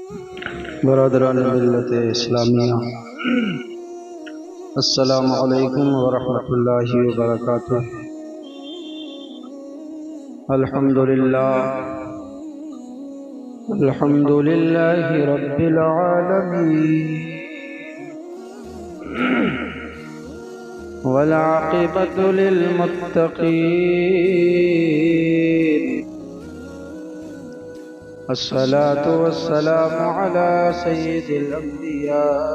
برادران ملت اسلامیہ، السلام علیکم ورحمۃ اللہ وبرکاتہ۔ الحمد للہ رب العالمین، والعاقبۃ للمتقین، الصلاة والسلام على سید الانبیاء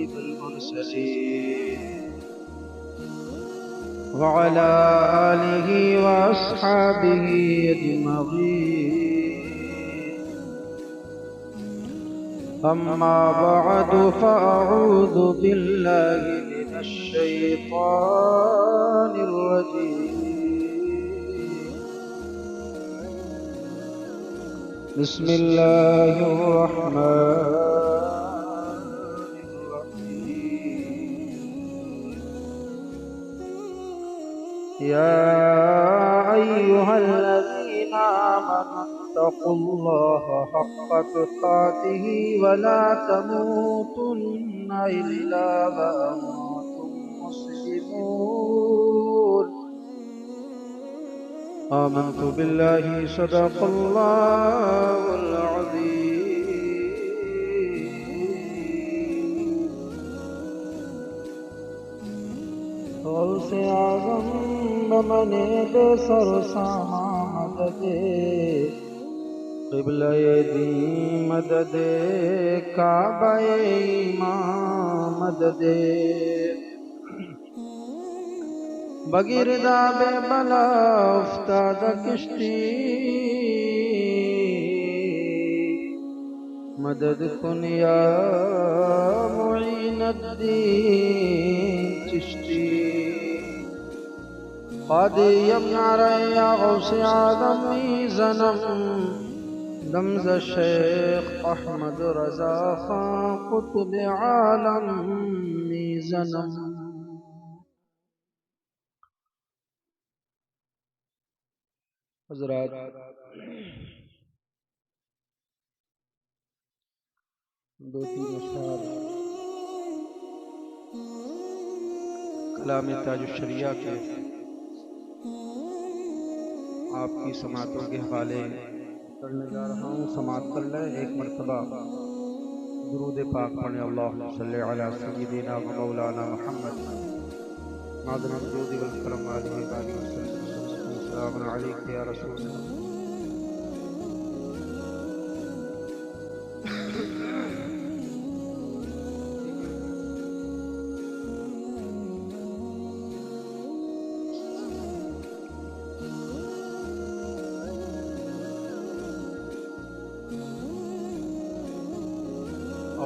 والمرسلین، وعلى آلہ واصحابہ اجمعین، اما بعد فاعوذ باللہ من الشیطان الرجیم، بسم اللہ الرحمن الرحیم، یا ایہا الذین آمنوا اتقوا اللہ حق تقاتہ ولا تموتن الا وانتم مسلمون، آمنت باللہ صدق اللہ العظیم، غوث اعظم بمنے بے سر ساما مدد، قبلہ دی مدد، کعبہ ایمان مدد، بگردہ بے بلا افتاد کشتی، مدد کن یا معین الدین چشتی، قادی یمنع ریا غوث آدم می زنم، دمز شیخ احمد رضا خان قطب عالم می زنم۔ حضرات، دو تین اشعار کلام تاج الشریعہ کے آپ کی سماعتوں کے حوالے کرنے جا رہا ہوں، سماعت کر لیں۔ ایک مرتبہ درود پاک پڑھیں، اللہم صلی علی سیدنا و مولانا محمد معظم الجود والکرم علیہ وآلہ وسلم، السلام علیکم یا رسول اللہ۔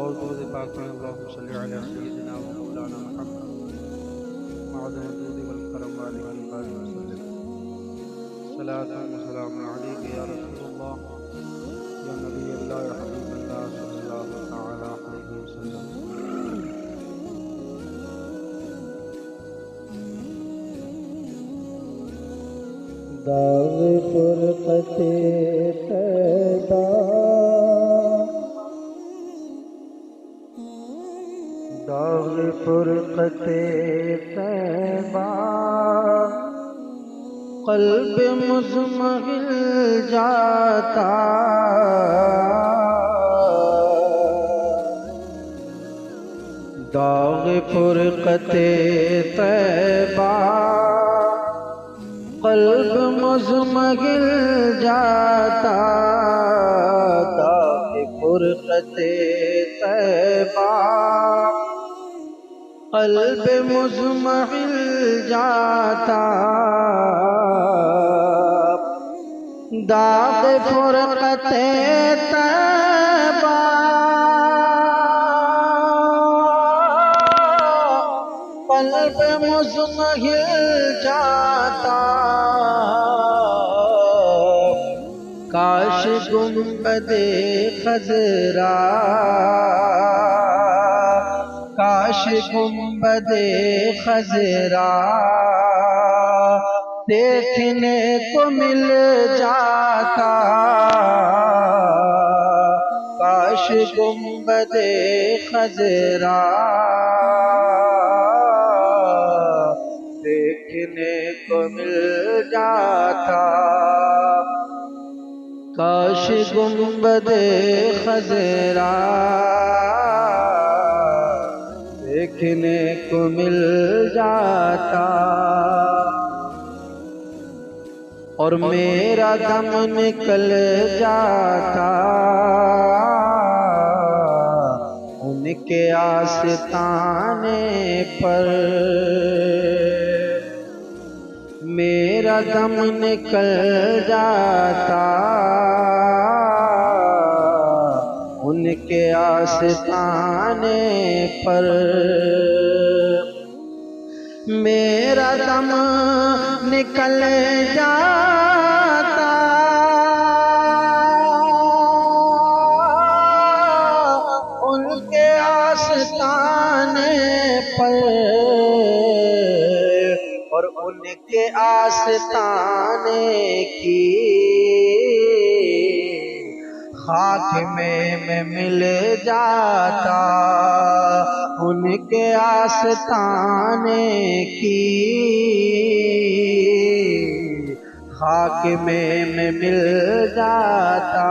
اور درود پاک پڑھیں، اللہم صلی علی سیدنا و مولانا محمد معظم الجود والکرم علیہ وآلہ وسلم، صلاۃ و سلام علیک یا رسول اللہ، یا نبی اللہ، یا حبیب اللہ صلی اللہ تعالی علیہ وسلم۔ داغ فرقت طیبہ، داغ فرقت طیبہ، قلب مزمحل جاتا، داغ فرقت طیبہ، قلب مزمحل جاتا، داغ فرقت طیبہ، قلب مزمحل جاتا، داغ فرقت طیبہ، قلب مزمحل جاتا، کاش گنبد خضرا، کاش گنبد خضرا دیکھنے کو مل جاتا، گنبد خضرا دیکھنے کو مل جاتا، کاش گنبد خضرا دیکھنے کو مل جاتا، اور میرا دم نکل جاتا ان کے آستانے پر، میرا دم نکل جاتا ان کے آستانے پر، میرا دم نکل جاتا ان کے آستانے پر، اور ان کے آستانے کی خاک میں مل جاتا، ان کے آستانے کی خاک میں مل جاتا،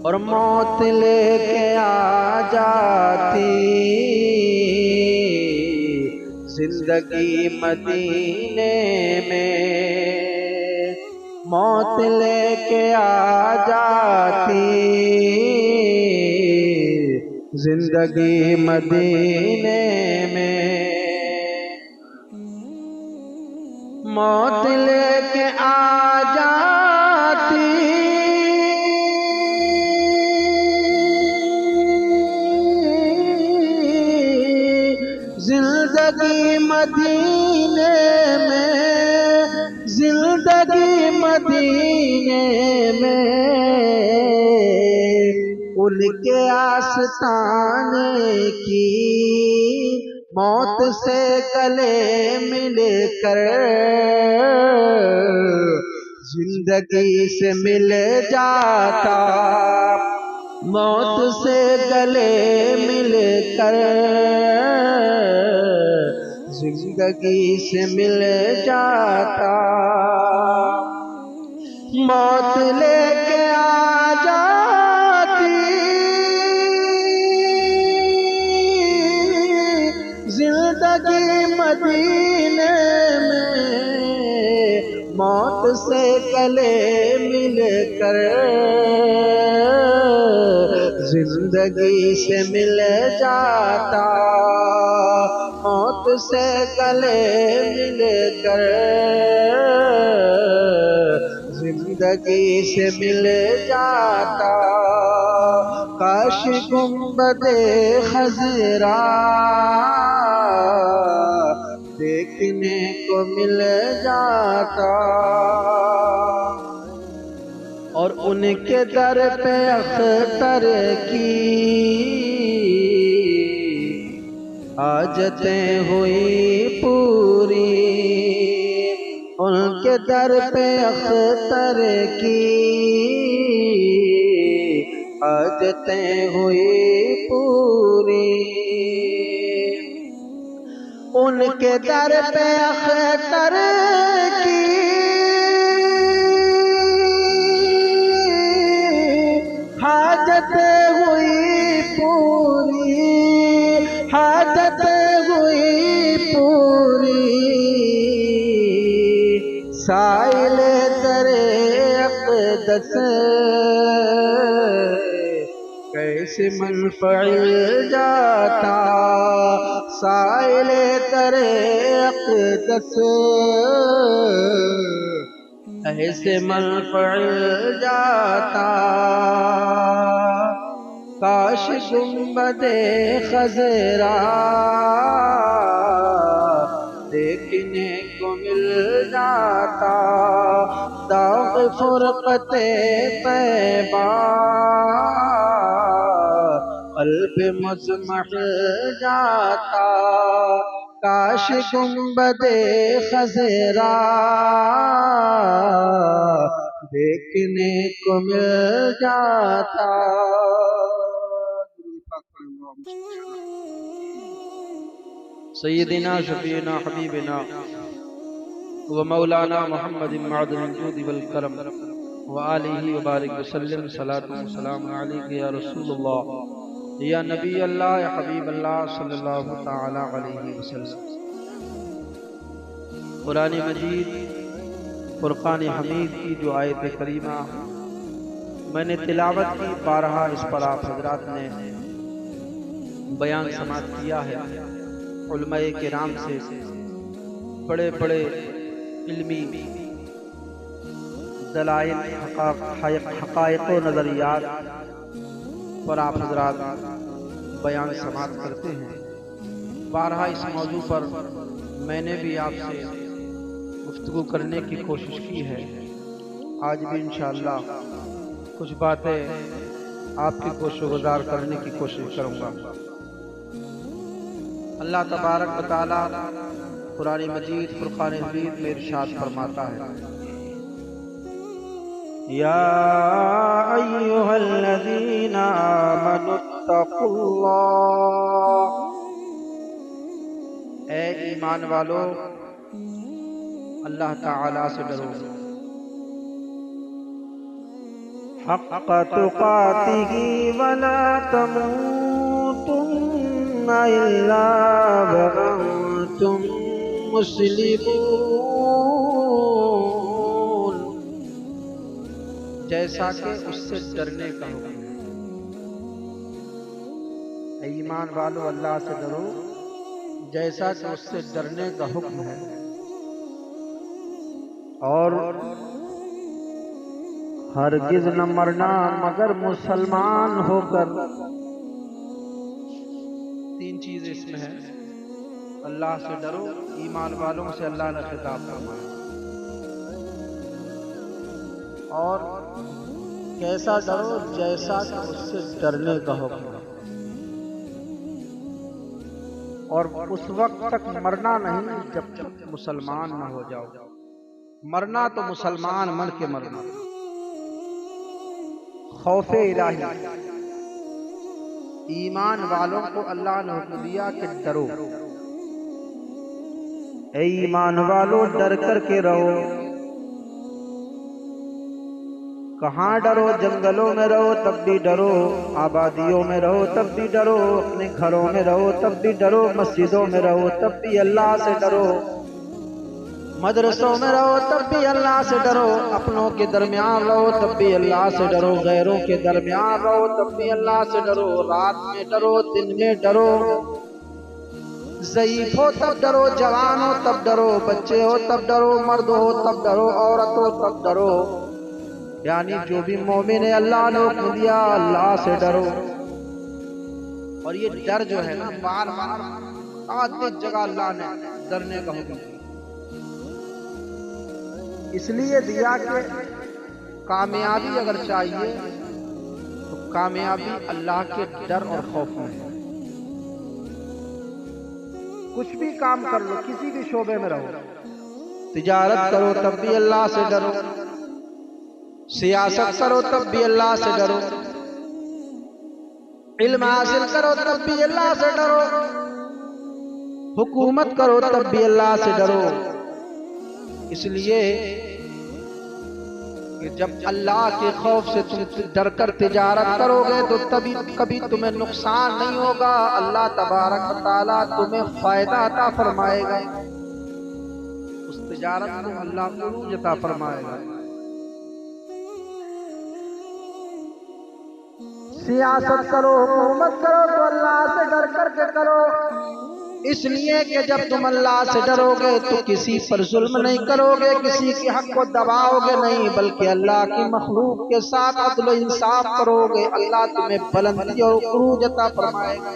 اور موت لے کے آ جاتی زندگی مدینے میں، موت لے کے آ جاتی زندگی مدینے میں، موت لے کے آ جاتی زندگی مدینے میں، زندگی مدینے میں، ان کے آستانے کی موت سے گلے مل کر زندگی سے مل جاتا، موت سے گلے مل کر زندگی سے مل جاتا، موت لے کے آ جاتی زندگی مدینے میں، موت سے گلے مل کر زندگی سے مل جاتا، موت سے گلے مل کر زندگی سے مل جاتا، کاش گنبد خضرا دیکھنے کو مل جاتا، اور ان کے در پہ اختر کی حاجتیں ہوئی پوری، ان کے در پہ اختر کی حاجتیں ہوئی پوری، ان کے در پہ اختر کی حاجتیں ہوئی پوری، حاجتیں ہوئی پوری، سائل در اقدس کیسے منفعل جاتا، سائل در اقدس ایسے منفعل جاتا، کاش گنبد خضرا دیکھنے کو مل جاتا، داغ فرقت طیبہ قلب مزمحل جاتا، کاش گنبد خضرا دیکھنے کو مل جاتا. سیدنا شفیعنا حبیبنا و مولانا محمد معدن الجود والکرم و آلہ وبارک وسلم. صلاة و سلام علیک یا رسول اللہ یا نبی اللہ یا حبیب اللہ صلی اللہ تعالی علیہ وسلم. قرآن مجید فرقان حمید کی جو آیت کریمہ میں نے تلاوت کی، بارہا اس پر آپ حضرات نے بیان سماعت کیا ہے. علماء کرام سے بڑے بڑے علمی دلائل، حقائق و نظریات پر آپ حضرات بیان سماعت کرتے ہیں. بارہا اس موضوع پر میں نے بھی آپ سے گفتگو کرنے کی کوشش کی ہے. آج بھی انشاءاللہ کچھ باتیں آپ کی گوش و گزار کرنے کی کوشش کروں گا. اللہ تبارک و تعالی قرآن مجید فرقان حمید میں ارشاد فرماتا ہے: یا ایھا الذین آمنوا اتقوا اللہ. اے ایمان والو، اللہ تعالی سے ڈرو. حق تقاتہ ولا تموتن الا وانتم مسلمون. جیسا کہ اس سے ڈرنے کا حکم ہے. اے ایمان والو، اللہ سے ڈرو جیسا کہ اس سے ڈرنے کا حکم ہے، اور ہرگز نہ مرنا مگر مسلمان ہو کر. تین چیز اس میں ہے: اللہ سے ڈرو، ایمان والوں سے اللہ نے خطاب فرمایا، اور کیسا ڈرو؟ جیسا کہ اس سے ڈرنے کا حکم ہے. اور اس وقت تک مرنا نہیں جب تک مسلمان نہ ہو جاؤ. مرنا تو مسلمان من کے مرنا. خوف الہی، ایمان والوں کو اللہ نے حکم دیا کہ ڈرو. اے ایمان والو، ڈر کر کے رہو. کہاں ڈرو؟ جنگلوں میں رہو تب بھی ڈرو، آبادیوں میں رہو تب بھی ڈرو، اپنے گھروں میں رہو تب بھی ڈرو، مسجدوں میں رہو تب بھی اللہ سے ڈرو، مدرسوں میں رہو تب بھی اللہ سے ڈرو، اپنوں کے درمیان رہو تب بھی اللہ سے ڈرو، غیروں کے درمیان رہو تب بھی اللہ سے ڈرو. رات میں ڈرو، دن میں ڈرو، ضعیف ہو تب ڈرو، جوان ہو تب ڈرو، بچے ہو تب ڈرو، مرد ہو تب ڈرو، عورت ہو تب ڈرو. یعنی جو بھی مومن ہے اللہ نے حکم دیا اللہ سے ڈرو. اور یہ ڈر جو ہے نا، بار بار عادت جگہ اللہ نے ڈرنے کا حکم دیا. اس لیے دیا کہ کامیابی اگر چاہیے تو کامیابی اللہ کے ڈر اور خوف میں ہے. کچھ بھی کام کر لو، کسی بھی شعبے میں رہو، تجارت کرو تب بھی اللہ سے ڈرو، سیاست کرو تب بھی اللہ سے ڈرو، علم حاصل کرو تب بھی اللہ سے ڈرو، حکومت کرو تب بھی اللہ سے ڈرو. اس لیے کہ جب اللہ کے خوف سے تم ڈر کر تجارت کرو گے تو تبھی کبھی تمہیں نقصان نہیں ہوگا، اللہ تبارک و تعالیٰ تمہیں فائدہ عطا فرمائے گا. اس تجارت کو اللہ عروج عطا فرمائے گا. سیاست کرو، حکومت کرو تو اللہ سے ڈر کر کے کرو. اس لیے کہ جب تم اللہ سے ڈرو گے تو کسی پر ظلم نہیں کرو گے، کسی کے حق کو دباؤ گے نہیں، بلکہ اللہ کی مخلوق کے ساتھ عدل و انصاف کرو گے. اللہ تمہیں بلندی اور عروج عطا فرمائے گا.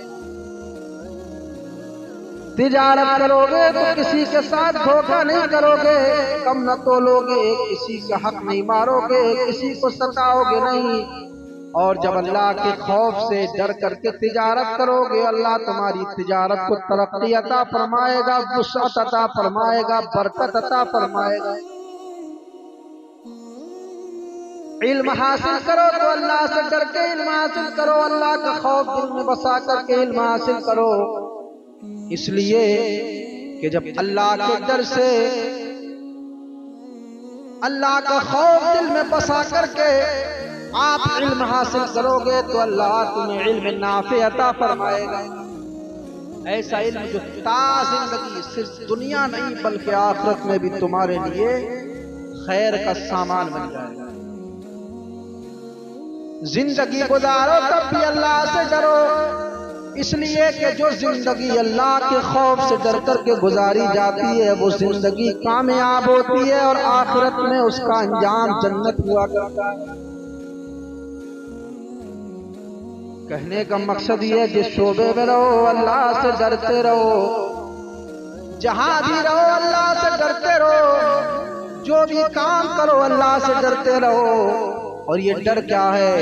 تجارت کرو گے تو کسی کے ساتھ دھوکہ نہیں کرو گے، کم نہ تولو گے، کسی کا حق نہیں مارو گے، کسی کو ستاؤ گے نہیں. اور جب اللہ کے خوف سے ڈر کر کے تجارت کرو گے، اللہ تمہاری تجارت کو ترقی عطا فرمائے گا، وسعت عطا فرمائے گا، برکت عطا فرمائے گا. علم حاصل کرو تو اللہ سے ڈر کے علم حاصل کرو، اللہ کا خوف دل میں بسا کر کے علم حاصل کرو، اس لیے کہ جب اللہ کے ڈر سے اللہ کا خوف دل میں بسا کر کے آپ علم حاصل کرو گے تو اللہ تمہیں علم نافع عطا فرمائے گا، ایسا علم جو تا زندگی صرف دنیا نہیں بلکہ آخرت میں بھی تمہارے لیے خیر کا سامان بن جائے گا۔ زندگی گزارو تب بھی اللہ سے ڈرو، اس لیے کہ جو زندگی اللہ کے خوف سے ڈر کر کے گزاری جاتی ہے وہ زندگی کامیاب ہوتی ہے اور آخرت میں اس کا انجام جنت ہوا کرتا ہے۔ کہنے کا مقصد یہ ہے جس شعبے میں رہو اللہ سے ڈرتے رہو، جہاں بھی رہو اللہ سے ڈرتے رہو، جو بھی کام کرو اللہ سے ڈرتے رہو۔ اور یہ ڈر کیا ہے؟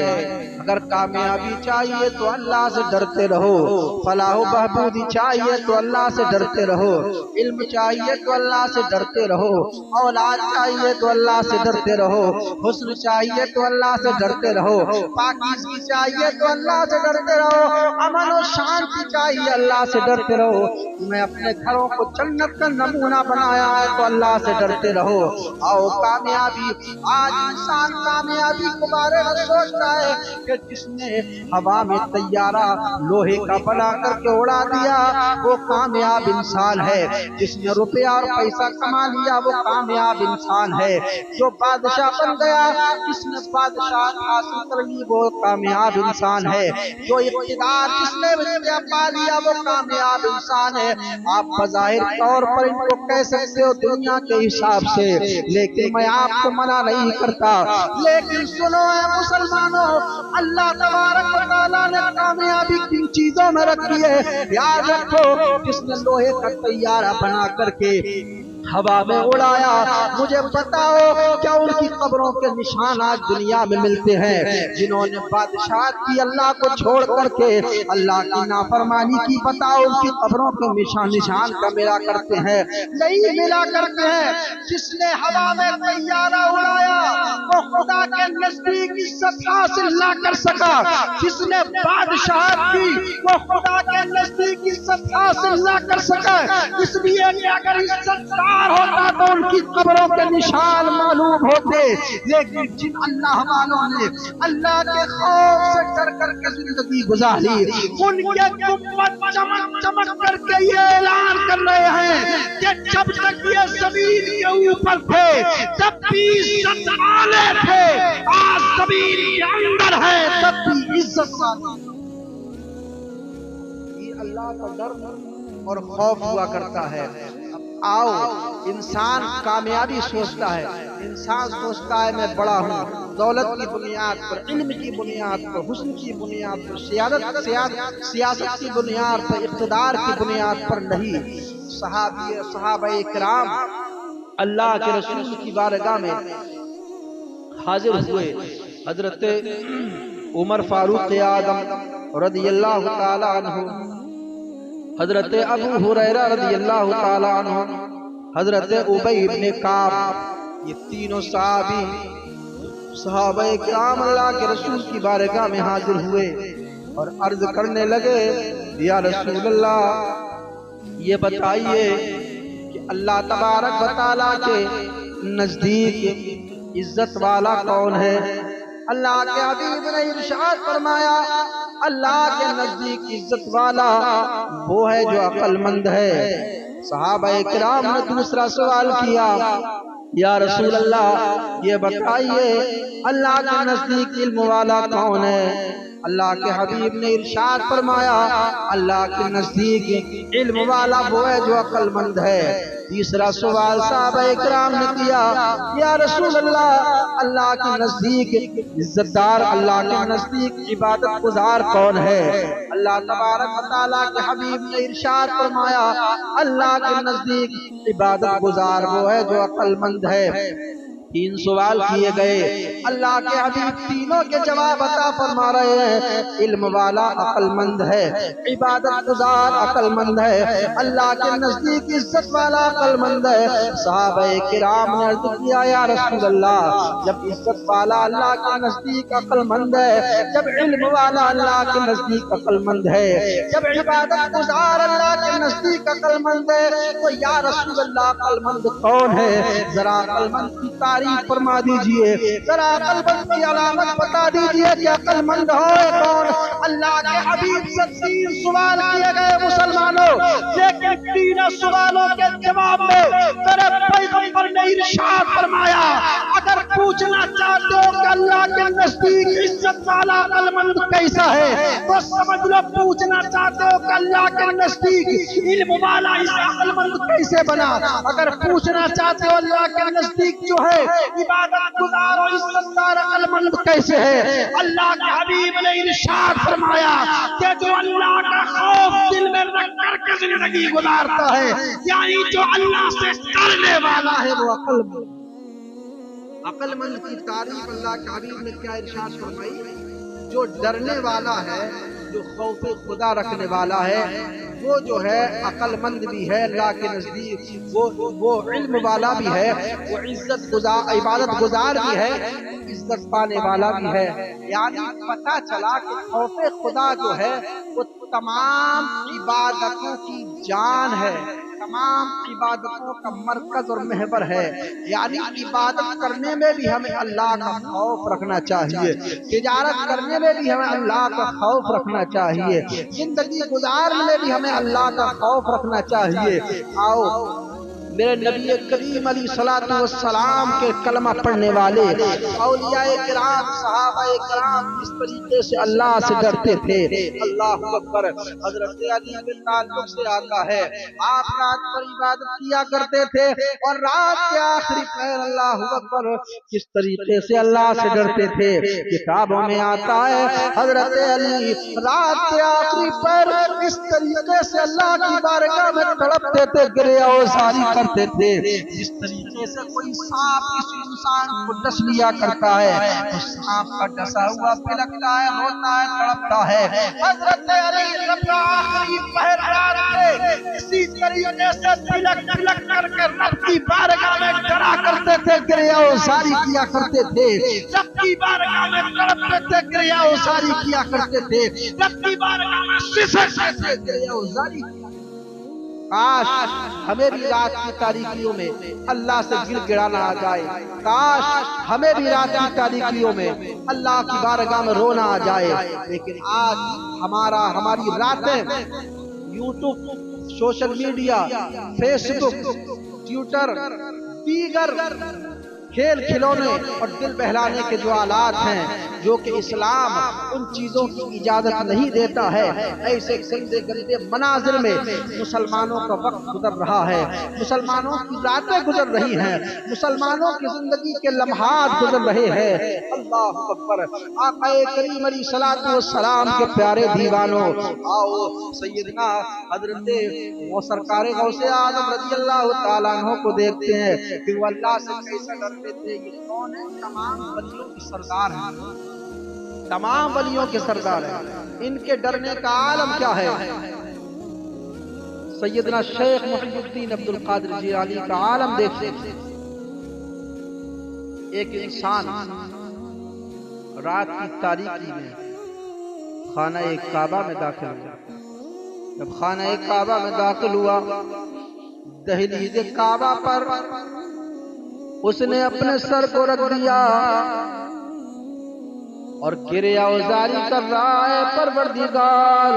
اگر کامیابی چاہیے تو اللہ سے ڈرتے رہو، فلاح و بہبودی چاہیے تو اللہ سے ڈرتے رہو، علم چاہیے تو اللہ سے ڈرتے رہو، اولاد چاہیے تو اللہ سے ڈرتے رہو، حسن چاہیے تو اللہ سے ڈرتے رہو، پاکیزگی چاہیے تو اللہ سے ڈرتے رہو، امن و شانتی چاہیے اللہ سے ڈرتے رہو۔ میں اپنے گھروں کو جنت کا نمونہ بنایا ہے تو اللہ سے ڈرتے رہو۔ آؤ کامیابی، آج انسان کامیابی کے بارے میں سوچتا ہے کہ جس نے ہوا میں طیارہ لوہے کا بنا کر کے اڑا دیا وہ کامیاب انسان ہے، جس نے روپیہ اور پیسہ کما لیا وہ کامیاب انسان ہے، جو بادشاہ بن گیا جس نے بادشاہ حاصل کر لی وہ کامیاب انسان ہے، جو اقتدار جس نے پا لیا وہ کامیاب انسان ہے۔ آپ بظاہر طور پر ان کو کہہ سکتے ہو دنیا کے حساب سے، لیکن میں آپ کو منع نہیں کرتا، لیکن سنو اے مسلمانوں، اللہ تبارک و تعالیٰ نے کامیابی کن چیزوں میں رکھی ہے؟ یاد رکھو، جس نے لوہے کا طیارہ بنا کر کے ہوا میں اڑایا، مجھے بتاؤ کیا ان کی قبروں کے نشان آج دنیا میں ملتے ہیں؟ جنہوں نے بادشاہت کی اللہ کو چھوڑ کر کے اللہ کی نافرمانی کی، بتاؤ ان کی قبروں کے نشان کا ملا کرتے ہیں؟ نہیں ملا کرتے ہیں۔ جس نے ہوا میں طیارہ اڑایا وہ خدا کے نزدیک عزت حاصل نہ کر سکا، جس نے بادشاہت کی وہ خدا کے نزدیک عزت حاصل نہ کر سکا، اس لیے کہ اگر عزت ہوتا تو ان کی قبروں کے نشان معلوم ہوتے، لیکن جن اللہ والوں نے اللہ کے خوف سے ڈر کر کے زندگی گزاری ان کے گنبد چمک چمک کر کے یہ اعلان کر رہے ہیں کہ جب تک یہ زمین کے اوپر تھے تب بھی عزت والے تھے، آج زمین کے اندر ہے تب بھی عزت والے۔ یہ اللہ کا ڈر اور خوف ہوا کرتا ہے۔ آؤ، انسان کامیابی سوچتا ہے، انسان سوچتا ہے میں بڑا ہوں، دولت کی بنیاد پر، علم کی بنیاد پر، حسن کی بنیاد پر، سیاست کی بنیاد پر، اقتدار کی بنیاد پر نہیں۔ صحابہ کرام اللہ کے رسول کی بارگاہ میں حاضر ہوئے، حضرت عمر فاروق اعظم رضی اللہ تعالی عنہ، حضرت ابو ہریرہ رضی اللہ تعالی عنہ، حضرت ابی بن کعب، یہ تینوں صحابہ کرام اللہ کے رسول کی بارگاہ میں حاضر ہوئے اور عرض کرنے لگے یا رسول اللہ یہ بتائیے کہ اللہ تبارک و تعالیٰ کے نزدیک عزت والا کون ہے؟ اللہ کے حبیب نے ارشاد فرمایا اللہ کے نزدیک عزت والا وہ ہے جو عقل مند ہے۔ صحابہ کرام نے دوسرا سوال کیا یا رسول اللہ یہ بتائیے اللہ کے نزدیک علم والا کون ہے؟ اللہ کے حبیب نے ارشاد فرمایا اللہ کے نزدیک علم والا وہ ہے جو عقل مند ہے۔ تیسرا سوال صحابہ کرام نے کیا یا رسول اللہ کے نزدیک عزت دار، اللہ کے نزدیک عبادت گزار کون ہے؟ اللہ تبارک و تعالیٰ کے حبیب نے ارشاد فرمایا اللہ کے نزدیک عبادت گزار وہ ہے جو عقل مند ہے۔ تین سوال کیے گئے، اللہ کے حبیب تینوں کے جواب عطا فرما رہے ہیں۔ علم والا عقل مند ہے، عبادت گزار عقل مند ہے، اللہ کے نزدیک عزت والا عقل مند ہے۔ صحابہ کرام نے عرض کیا یا رسول اللہ، جب عزت والا اللہ کے نزدیک عقل مند ہے، جب علم والا اللہ کے نزدیک عقل مند ہے، جب عبادت گزار اللہ کے نزدیک عقل مند ہے، تو یا رسول اللہ عقل مند کون ہے؟ ذرا عقل مند کی تعریف فرما دیجئے، ذرا عقل مند کی علامت بتا دیجئے کہ عقل مند ہے کون؟ اللہ کے حبیب سے تین سوال کیے گئے مسلمانوں، لیکن تینوں سوالوں کے جواب میں میرے پیغمبر نے ارشاد فرمایا، اگر پوچھنا چاہتے ہو کہ اللہ کے نزدیک عزت والا عقل مند کیسا ہے تو سمجھ لو، پوچھنا چاہتے ہو کہ اللہ کے نزدیک علم والا عقل مند کیسے بنا، اگر پوچھنا چاہتے ہو اللہ کے نزدیک جو ہے عبادت گزار و عزت دار عقل مند کیسے ہے، اللہ کے حبیب نے ارشاد فرمایا کہ جو اللہ کا خوف دل میں رکھ کر کے زندگی گزارتا ہے، یعنی جو اللہ سے ڈرنے والا ہے وہ عقل مند۔ عقل مند کی تعریف اللہ کے حبیب نے کیا ارشاد فرمائی؟ جو ڈرنے والا ہے، جو خوف خدا رکھنے والا ہے، وہ جو ہے عقل مند بھی ہے اللہ کے نزدیک، وہ علم والا بھی ہے، وہ عزت گزار عبادت گزار بھی ہے، عزت پانے والا بھی ہے۔ یعنی پتہ چلا کہ خوف خدا جو ہے وہ تمام عبادتوں کی جان ہے، تمام عبادتوں کا مرکز اور محور ہے۔ یعنی عبادت کرنے میں بھی ہمیں اللہ کا خوف رکھنا چاہیے، تجارت کرنے میں بھی ہمیں اللہ کا خوف رکھنا چاہیے، زندگی گزارنے میں بھی ہمیں اللہ کا خوف رکھنا چاہیے۔ آؤ میرے نبی کریم علیہ الصلوۃ والسلام کے کلمہ پڑھنے والے اولیاء کرام صحابہ کرام کس طریقے سے اللہ سے ڈرتے تھے۔ اللہ اکبر۔ حضرت علی کے تعلق سے آتا ہے، آپ رات پر عبادت کیا کرتے تھے اور رات کے آخری پہر اللہ اکبر کس طریقے سے اللہ سے ڈرتے تھے۔ کتابوں میں آتا ہے حضرت علی رات کے آخری پہر اس طریقے سے اللہ کی بارگاہ میں تڑپتے تھے، گریہ وزاری کرتے تھے جس طریقے سے کوئی سانپ کسی انسان کو ڈس لیا کرتا ہے، تو سانپ کا ڈسا ہوا پلکتا ہے، روتا ہے، تڑپتا ہے۔ حضرت علی رب آخری پہر رات میں اسی طریقے سے پلک پلک کر کے رب کی بارگاہ میں ڈرا کرتے تھے، گریہ وزاری کیا کرتے تھے، رب کی بارگاہ میں تڑپتے تھے، گریہ وزاری کیا کرتے تھے، رب کی بارگاہ میں سسکتے تھے، گریہ وزاری کیا۔ کاش ہمیں بھی رات کی تاریکیوں میں اللہ سے گر گڑانا آ جائے، کاش ہمیں بھی رات کی تاریکیوں میں اللہ کی بارگاہ میں رونا آ جائے، لیکن آج ہماری راتیں یوٹیوب، سوشل میڈیا، فیس بک، ٹویٹر، دیگر کھیل کھلونے اور دل بہلانے کے جو آلات ہیں، جو کہ اسلام ان چیزوں کی اجازت نہیں دیتا ہے، ایسے گندے گندے مناظر میں مسلمانوں کا وقت گزر رہا ہے، مسلمانوں کی راتیں گزر رہی ہیں، مسلمانوں کی زندگی کے لمحات گزر رہے ہیں۔ اللہ اکبر۔ آقا کریم علیہ الصلوۃ والسلام کے پیارے دیوانوں، آؤ سیدنا حضرت سرکار غوث اعظم رضی اللہ تعالیٰ عنہ کو دیکھتے ہیں کہ وہ اللہ سے کیسا ڈرتے تھے۔ یہ کون ہے؟ تمام ولیوں کی سردار ہیں، تمام ولیوں کے سردار ہیں۔ ان کے ڈرنے کا عالم کیا ہے؟ سیدنا شیخ محی الدین عبد القادر جیلانی کا عالم دیکھتے تھے۔ ایک انسان رات کی تاریکی میں خانہ کعبہ میں داخل ہوا۔ جب خانہ کعبہ میں داخل ہوا، دہلیز کعبہ پر اس نے اپنے سر کو رکھ دیا اور گریہ وزاری کر رہا ہے، پروردگار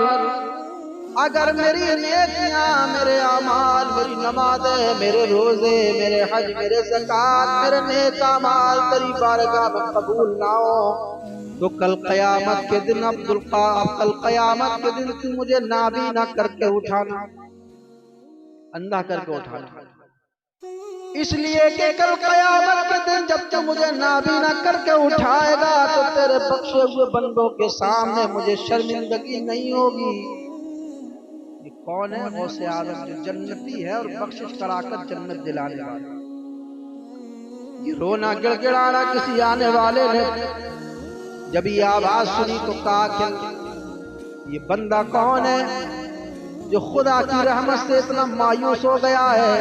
اگر میری نیکیاں، میرے اعمال، میری نمازیں، میرے روزے، میرے حج، میرے زکوٰۃ، میرے نیک اعمال تیری بارگاہ میں قبول نہ ہو تو کل قیامت کے دن کل قیامت کے دن تو مجھے نابینا کر کے اٹھانا، اندھا کر کے اٹھانا، اس لیے کہ کل قیامت کے دن جب تو مجھے نابینا کر کے اٹھائے گا تو تیرے بخشے ہوئے بندوں کے سامنے مجھے شرمندگی نہیں ہوگی۔ یہ کون ہے؟ غوث اعظم، جو جنتی ہے اور بخشش کرا کر جنت دلانے والا، یہ رونا گڑ گڑانا کسی آنے والے نے جب یہ آواز سنی تو کہا کہ یہ بندہ کون ہے جو خدا کی رحمت سے اتنا مایوس ہو گیا ہے،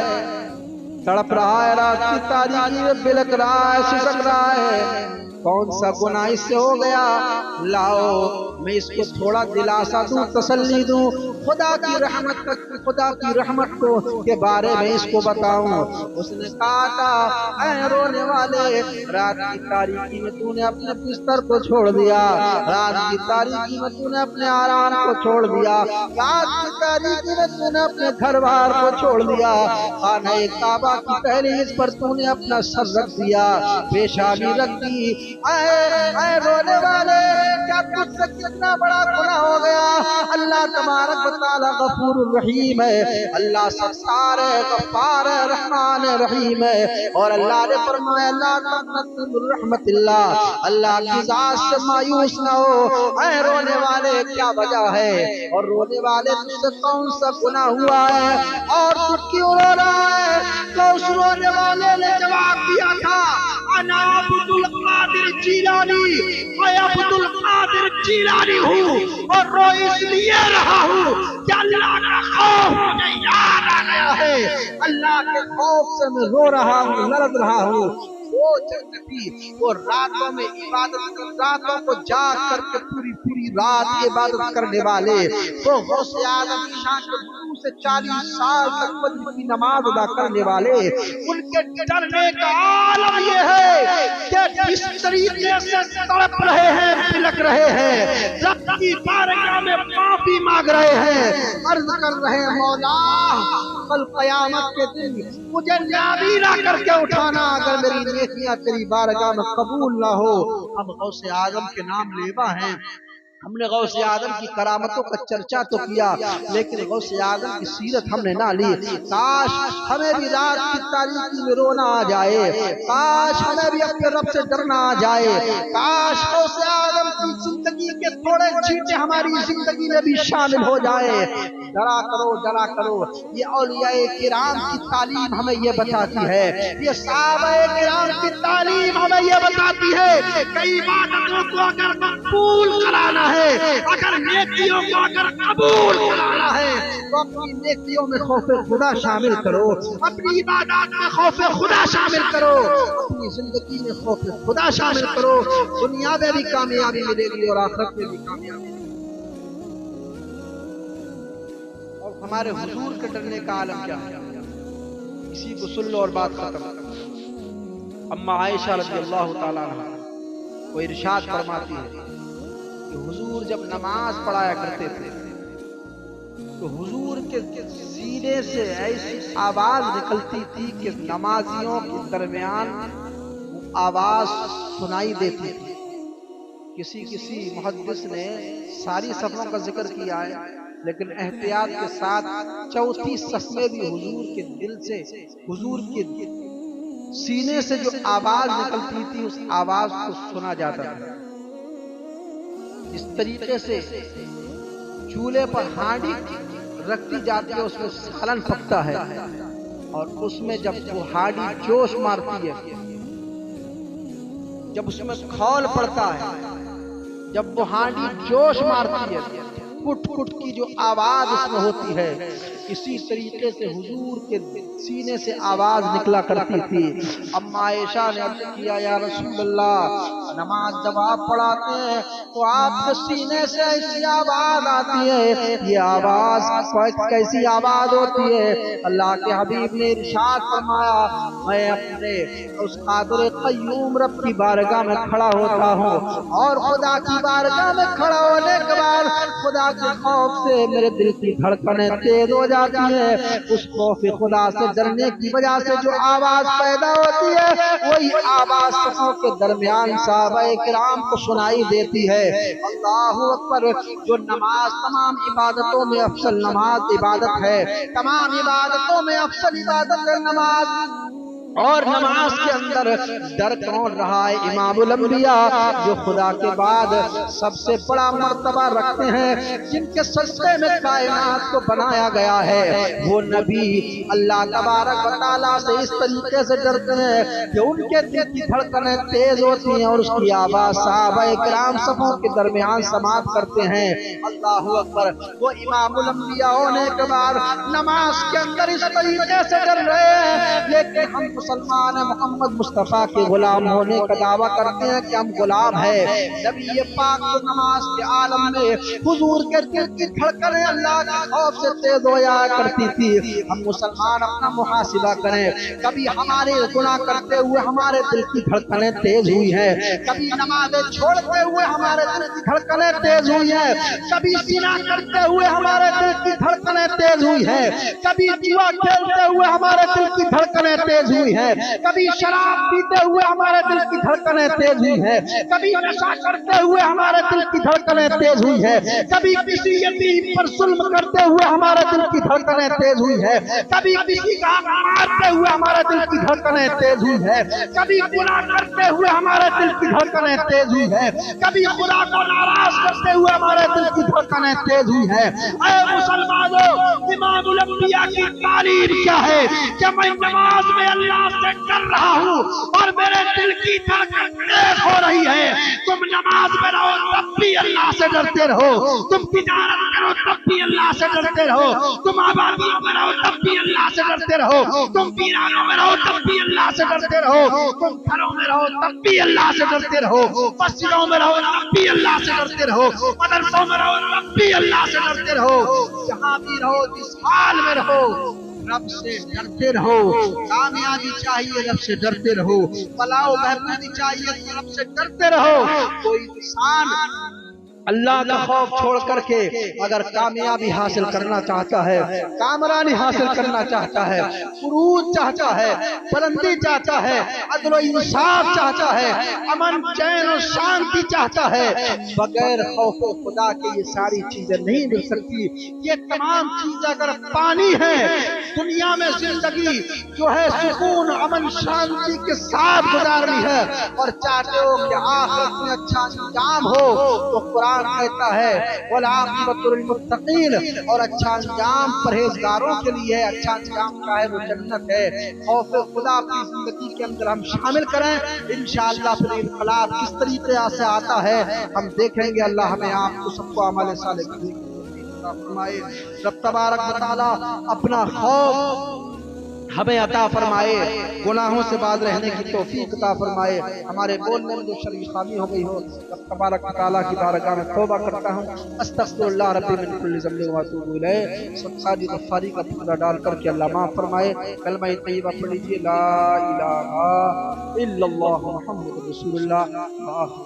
تڑپ رہا ہے، رات کی تاریکی میں بلک رہا ہے، سسک رہا ہے، کون سا گناہ اس سے ہو گیا؟ لاؤ میں اس کو تھوڑا دلاسا دوں، تسلی دوں، خدا کی رحمت کو کے بارے میں اس کو بتاؤں۔ اس نے کہا تھا اے رونے والے، رات کی تاریکی میں تو نے اپنے بستر کو چھوڑ دیا، رات کی تاریکی میں تو نے اپنے آرام کو چھوڑ دیا، رات کی تاریکی میں تو نے اپنے گھر بار کو چھوڑ دیا، خانہ کعبہ کی دہلیز پر تو نے اپنا سر رکھ دیا، پیشانی رکھ دی۔ اے رونے والے، کیا تجھ سے کتنا بڑا گناہ ہو گیا؟ اللہ تبارک و تعالی غفور الرحیم ہے، اللہ ستار ہے، غفار ہے، رحمان رحیم ہے، اور اللہ نے فرمایا لا تقنطوا من رحمت اللہ، اللہ کی ذات سے مایوس نہ ہو۔ اے رونے والے کیا وجہ ہے؟ اور رونے والے تجھ سے کون سا گناہ ہوا ہے اور تو کیوں رو رہا ہے؟ تو اس رونے والے نے جواب دیا تھا انا عبد القادر جیلانی، میں عبد القادر جیلانی ہوں، اور رو اس لیے رہا ہوں کہ اللہ کا خوف مجھے یاد آ گیا ہے، اللہ کے خوف سے میں رو رہا ہوں، لرز رہا ہوں۔ وہ جنتی وہ راتوں میں عبادت، راتوں کو جاگ کر کے پوری رات عبادت کرنے والے، وہ غوث اعظم کی شان کے وضو سے 40 سال تک فجر کی نماز ادا کرنے والے، ان کے ڈرنے کا عالم یہ ہے کہ جس طریقے سے تڑپ رہے ہیں، بلک رہے ہیں، رب کی بارگاہ میں معافی مانگ رہے ہیں، عرض کر رہے ہیں مولا کل قیامت کے دن مجھے نابینا کر کے اٹھانا اگر میری نیکیاں تیری بارگاہ میں قبول نہ ہو۔ ہم غوث اعظم کے نام لیوا ہیں، ہم نے غوث اعظم کی کرامتوں کا چرچا تو کیا، لیکن غوث اعظم کی سیرت ہم نے نہ لی۔ کاش ہمیں بھی رات کی تاریکی میں رونا آ جائے، کاش ہمیں بھی اپنے رب سے ڈرنا آ جائے، کاش غوث اعظم کی زندگی کے تھوڑے چھینٹے ہماری زندگی میں بھی شامل ہو جائے۔ ڈرا کرو، ڈرا کرو، یہ اولیاء کرام کی تعلیم ہمیں یہ بتاتی ہے، یہ صحابہ کرام کی تعلیم ہمیں یہ بتاتی ہے کہ عبادتوں کو اگر مقبول کرانا ہے، اگر نیکیوں کو اگر قبول کرانا ہے تو اپنی نیکیوں میں خوف خدا شامل کرو، اپنی عبادات میں خوف خدا شامل کرو، اپنی زندگی میں خوف خدا شامل کرو، دنیا میں بھی کامیابی ملے گی اور آخرت میں بھی کامیابی۔ اور ہمارے حضور کے ڈرنے کا عالم کیا ہے؟ اسی کو سن لو اور بات ختم۔ اما عائشہ رضی اللہ تعالیٰ عنہ وہ ارشاد فرماتی ہے کہ حضور جب نماز پڑھایا کرتے تھے تو حضور کے سینے سے ایسی آواز نکلتی تھی کہ نمازیوں کے درمیان وہ آواز سنائی دیتی تھی۔ کسی محدث نے ساری صفوں کا ذکر کیا ہے، لیکن احتیاط کے ساتھ چوتھی صف میں بھی حضور کے دل سے، حضور کے سینے سے جو آواز نکلتی تھی اس آواز کو سنا جاتا تھا۔ اس طریقے سے چولہے پر ہانڈی رکھتی جاتی ہے، اس میں سالن پکتا ہے، اور اس میں جب وہ ہانڈی جوش مارتی ہے، جب اس میں کھول پڑتا ہے، جب وہ ہانڈی جوش مارتی ہے، کٹ کٹ کی جو آواز اس میں ہوتی ہے، اسی طریقے سے حضور کے سینے سے آواز نکلا کرتی تھی۔ اما عائشہ نے عرض کیا یا رسول اللہ، نماز جب آپ پڑھاتے ہیں تو آپ کے سینے سے ایسی آواز آتی ہے، یہ آواز کیسی آواز ہوتی ہے؟ اللہ کے حبیب نے ارشاد فرمایا میں اپنے اس قادر قیوم رب کی بارگاہ میں کھڑا ہوتا ہوں، اور خدا کی بارگاہ میں کھڑا ہونے کے بعد خدا کے خوف سے میرے دل کی دھڑکنیں تیز ہو جاتی ہیں، اس خوف خدا سے ڈرنے کی وجہ سے جو آواز پیدا ہوتی ہے وہی آواز صفوں کے درمیان صحابہ کرام کو سنائی دیتی ہے۔ اللہ اکبر! جو نماز تمام عبادتوں میں افضل نماز عبادت ہے، تمام عبادتوں میں افضل عبادت ہے نماز، اور نماز کے اندر ڈر کون رہا ہے؟ امام الانبیاء جو خدا کے بعد سب سے بڑا مرتبہ رکھتے ہیں، جن کے سجدے میں کائنات کو بنایا گیا ہے، وہ نبی اللہ تبارک و تعالیٰ سے اس طریقے سے ڈرتے ہیں کہ ان کے دل کی دھڑکنیں تیز ہوتی ہیں اور اس کی آواز صحابہ کرام صفوں کے درمیان سماعت کرتے ہیں۔ اللہ اکبر۔ وہ امام الانبیاء ہونے کے بعد نماز کے اندر اس طریقے سے ڈر رہے ہیں، لیکن ہم مسلمان محمد مصطفیٰ کے غلام ہونے کا دعویٰ کرتے ہیں کہ ہم غلام ہیں۔ نبی پاک کو نماز کے عالم میں حضور کے دل کی دھڑکنیں اللہ کے خوف سے تیز ہو جایا کرتی تھی۔ ہم مسلمان اپنا محاسبہ کریں، کبھی ہمارے گناہ کرتے ہوئے ہمارے دل کی دھڑکنیں تیز ہوئی ہیں، کبھی نمازیں چھوڑتے ہوئے ہمارے دل کی دھڑکنیں تیز ہوئی ہیں، کبھی زنا کرتے ہوئے ہمارے دل کی دھڑکنیں تیز ہوئی ہیں، کبھی جوا کھیلتے ہوئے ہمارے دل کی دھڑکنیں تیز ہوئی ہے، کبھی شراب پیتے ہوئے ہمارے دل کی دھڑکنیں تیز ہوئی ہے، کبھی نشہ کرتے ہوئے ہمارے دل کی دھڑکنیں تیز ہوئی ہے، کبھی کسی یتیم پر ظلم کرتے ہوئے ہمارے دل کی دھڑکنیں تیز ہوئی ہے، کبھی کسی کا مارتے ہوئے ہمارے دل کی دھڑکنیں تیز ہوئی ہے، کبھی گناہ کرتے ہوئے ہمارے دل کی دھڑکنیں تیز ہوئی ہے، کبھی خدا کو ناراض کرتے ہوئے ہمارے دل کی دھڑکنیں تیز ہوئی ہے۔ اے مسلمانوں، امام الانبیاء کی تعلیم کیا ہے کہ میں نماز میں اللہ سے ڈر رہا ہوں اور میرے دل کی دھڑکن تیز ہو رہی ہے۔ تم نماز میں رہو تب بھی اللہ سے ڈرتے رہو، تم تجارت کرو تب بھی اللہ سے ڈرتے رہو، تم آبادیوں میں رہو تب بھی اللہ سے ڈرتے رہو، تم ویرانوں میں رہو تب بھی اللہ سے ڈرتے رہو، تم گھروں میں رہو تب بھی اللہ سے ڈرتے رہو، مسجدوں میں رہو تب بھی اللہ سے ڈرتے رہو، مدرسوں میں رہو تب بھی اللہ سے ڈرتے رہو، جہاں بھی رہو جس حال میں رہو رب سے ڈرتے رہو۔ کامیابی چاہیے رب سے ڈرتے رہو، فلاح و بہبودی چاہیے تو رب سے ڈرتے رہو۔ کوئی انسان اللہ کا خوف چھوڑ کر کے اگر کامیابی حاصل کرنا چاہتا ہے، کامرانی حاصل کرنا چاہتا ہے، عروج چاہتا ہے، بلندی چاہتا ہے، عدل و انصاف چاہتا ہے، امن چین و شانتی چاہتا ہے، بغیر خوف خدا کے یہ ساری چیزیں نہیں مل سکتی۔ یہ تمام چیزیں اگر پانی ہے، دنیا میں زندگی جو ہے سکون امن شانتی کے ساتھ گزارنی ہے اور چاہتے ہو کہ آخرت میں اچھا انجام ہو، تو قرآن کہتا ہے وَالْعَاقِبَةُ لِلْمُتَّقِينَ، اور اچھا انجام پرہیزگاروں کے لیے ہے، اچھا انجام کا ہے وہ جنت ہے۔ خوف خدا اپنی زندگی کے اندر ہم شامل کریں، انشاءاللہ پھر انقلاب کس طریقے سے آتا ہے ہم دیکھیں گے۔ اللہ ہمیں آپ کو سب کو اعمال صالح کرنے کی فرمائے، رب تبارک و تعالی اپنا خوف ہمیں عطا فرمائے، گناہوں سے باز رہنے کی توفیق عطا فرمائے، ہمارے بولنے میں جو شرعی خامی ہو گئی ہو رب تبارک و تعالیٰ کی بارگاہ میں توبہ کرتا ہوں، استغفر اللہ ربی من کل ذنب و اتوب الیہ۔ صدقہ غفاری کا ٹکڑا ڈال کر کے اللہ معاف فرمائے۔ کلمہ طیبہ پڑھ لیجیے، لا الہ الا اللہ محمد رسول اللہ۔